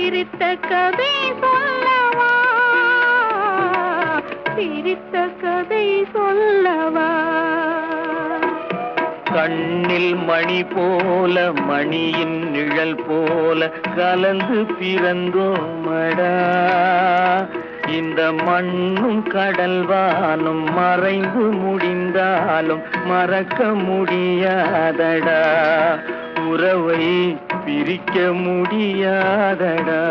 சிரித்த கதை சொல்லவா, சிரித்த கதை சொல்லவா. கண்ணில் மணி போல மணியின் நிழல் போல கலந்து பிறந்தோமடா. இந்த மண்ணும் கடல்வானும் மறைந்து முடிந்தாலும் மறக்க முடியாதடா. உறவை பிரிக்க முடியாதடா.